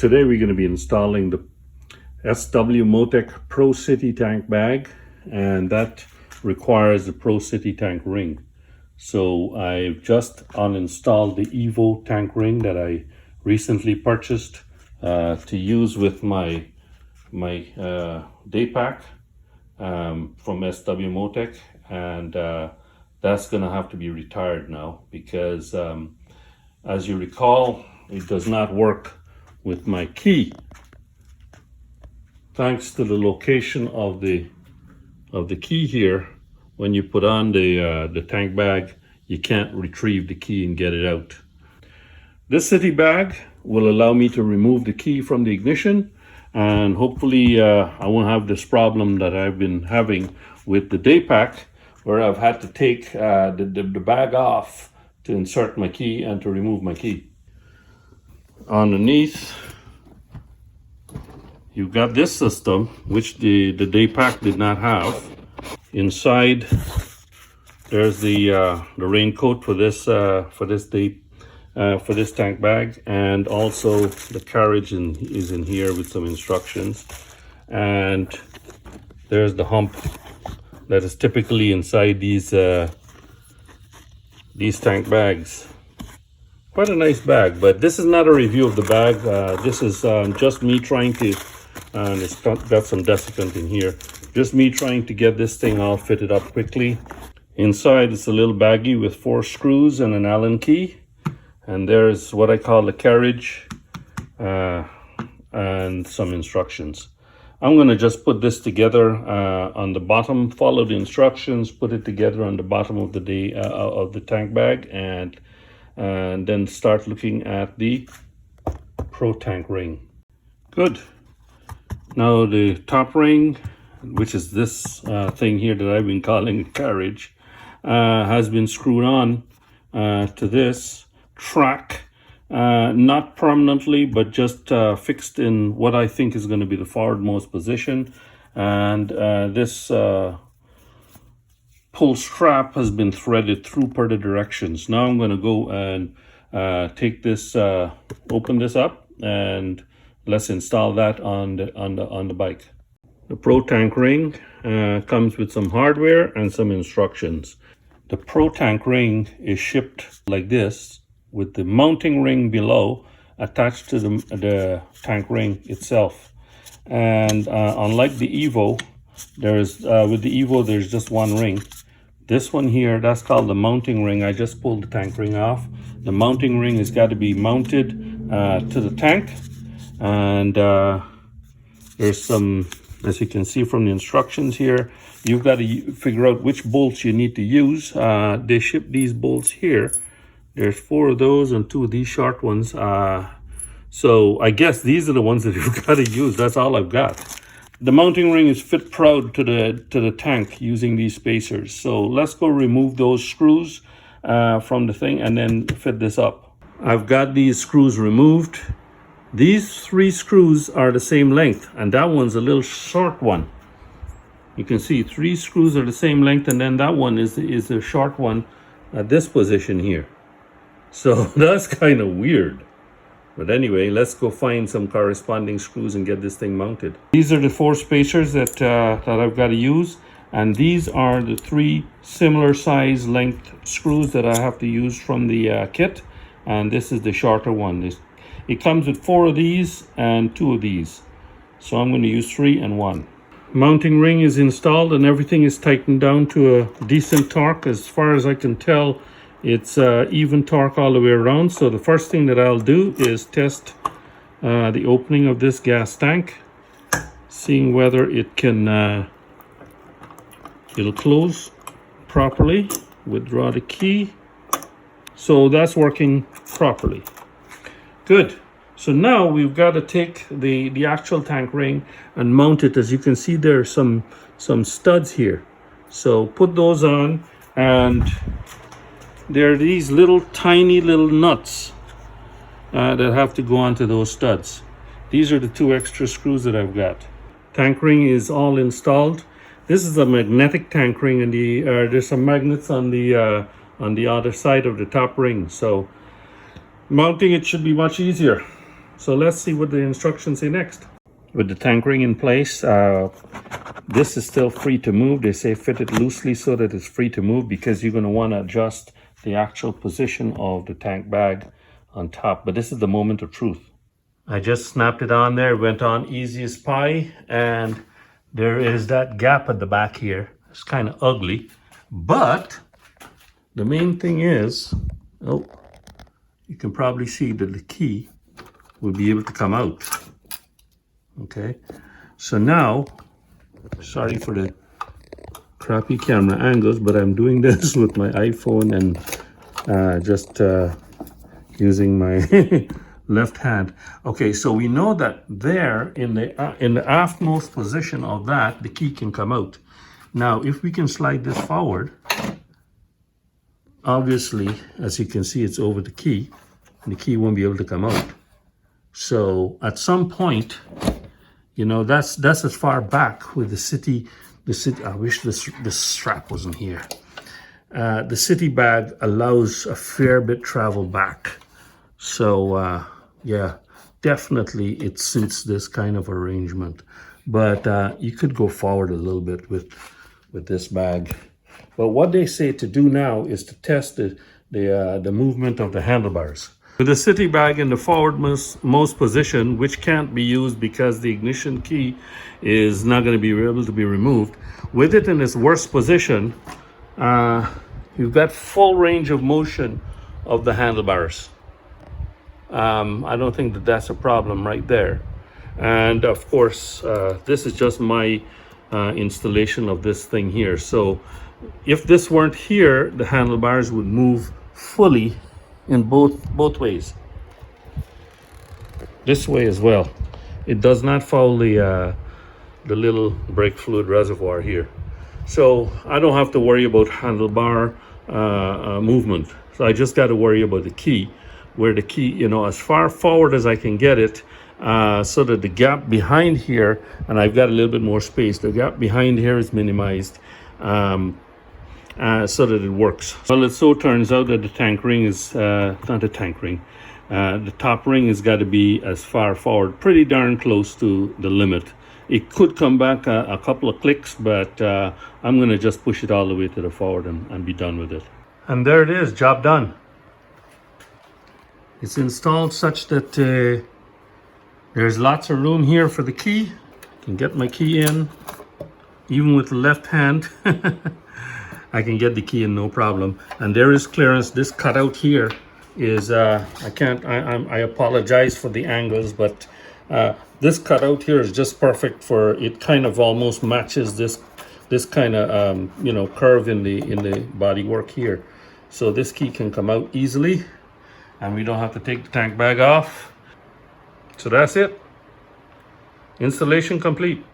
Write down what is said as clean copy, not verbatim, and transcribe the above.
Today we're going to be installing the SW Motech Pro City Tank bag, and that requires the Pro City Tank ring. So I've just uninstalled the Evo tank ring that I recently purchased to use with my Daypack from SW Motech, and that's going to have to be retired now because as you recall, it does not work with my key. Thanks to the location of the key here, when you put on the tank bag, you can't retrieve the key and get it out. This City bag will allow me to remove the key from the ignition, and hopefully I won't have this problem that I've been having with the Daypack, where I've had to take the bag off to insert my key and to remove my key. Underneath, you've got this system, which the Daypack did not have. Inside, there's the raincoat for this tank bag, and also the carriage is in here with some instructions. And there's the hump that is typically inside these tank bags. Quite a nice bag, but this is not a review of the bag. This is just me trying to, and it's got some desiccant in here, just me trying to get this thing all fitted up quickly. Inside, it's a little baggie with 4 screws and an Allen key, and there's what I call the carriage and some instructions. I'm going to just put this together on the bottom, follow the instructions, put it together on the bottom of the tank bag, and then start looking at the Pro Tank ring. Good. Now the top ring, which is this thing here that I've been calling a carriage, has been screwed on to this track, not permanently, but just fixed in what I think is going to be the forwardmost position. And this pull strap has been threaded through per the directions. Now I'm going to go and take this, open this up, and let's install that on the bike. The Pro Tank ring comes with some hardware and some instructions. The Pro Tank ring is shipped like this, with the mounting ring below attached to the tank ring itself. And unlike the Evo, with the Evo there's just one ring. This one here, that's called the mounting ring. I just pulled the tank ring off. The mounting ring has got to be mounted to the tank, and there's some, as you can see from the instructions here, you've got to figure out which bolts you need to use. They ship these bolts here. There's 4 of those and 2 of these short ones. So I guess these are the ones that you've got to use. That's all I've got. The mounting ring is fit proud to the tank using these spacers. So let's go remove those screws from the thing and then fit this up. I've got these screws removed. These 3 screws are the same length, and that one's a little short one. You can see 3 screws are the same length, and then that one is the short one at this position here. So that's kind of weird. But anyway, let's go find some corresponding screws and get this thing mounted. These are the 4 spacers that I've got to use, and these are the 3 similar size length screws that I have to use from the kit, and this is the shorter one. It comes with 4 of these and 2 of these, so I'm going to use 3 and 1. Mounting ring is installed and everything is tightened down to a decent torque. As far as I can tell, it's even torque all the way around. So the first thing that I'll do is test the opening of this gas tank, seeing whether it can it'll close properly. Withdraw the key. So that's working properly. Good. So now we've got to take the actual tank ring and mount it. As you can see, there are some studs here. So put those on, and there are these tiny little nuts that have to go onto those studs. These are the 2 extra screws that I've got. Tank ring is all installed. This is a magnetic tank ring, and there's some magnets on the other side of the top ring. So mounting it should be much easier. So let's see what the instructions say next. With the tank ring in place, this is still free to move. They say fit it loosely so that it's free to move, because you're going to want to adjust the actual position of the tank bag on top. But this is the moment of truth. I just snapped it on there, went on easy as pie, and there is that gap at the back here. It's kind of ugly, but the main thing is, oh, you can probably see that the key will be able to come out. Okay, so now, sorry for the crappy camera angles, but I'm doing this with my iPhone and just using my left hand. Okay, so we know that there in the aftmost position of that, the key can come out. Now, if we can slide this forward, obviously, as you can see, it's over the key, and the key won't be able to come out. So at some point, you know, that's as far back with the city. I wish this strap wasn't here. The city bag allows a fair bit travel back. So yeah, definitely it suits this kind of arrangement. But you could go forward a little bit with this bag. But what they say to do now is to test the movement of the handlebars. With the city bag in the forwardmost position, which can't be used because the ignition key is not going to be able to be removed, with it in its worst position, you've got full range of motion of the handlebars. I don't think that that's a problem right there. And of course, this is just my installation of this thing here. So if this weren't here, the handlebars would move fully in both ways. This way as well. It does not follow the little brake fluid reservoir here. So I don't have to worry about handlebar movement. So I just got to worry about the key, where the key, you know, as far forward as I can get it, so that the gap behind here, and I've got a little bit more space, the gap behind here is minimized, so that it works. Well, it so turns out that the tank ring is not a tank ring. The top ring has got to be as far forward, pretty darn close to the limit. It could come back a couple of clicks, but I'm going to just push it all the way to the forward and be done with it. And there it is, job done. It's installed such that there's lots of room here for the key. I can get my key in, even with the left hand. I can get the key in no problem. And there is clearance. This cutout here is, I apologize for the angles, but this cutout here is just perfect for, it kind of almost matches this kind of, you know, curve in the body work here. So this key can come out easily, and we don't have to take the tank bag off. So that's it. Installation complete.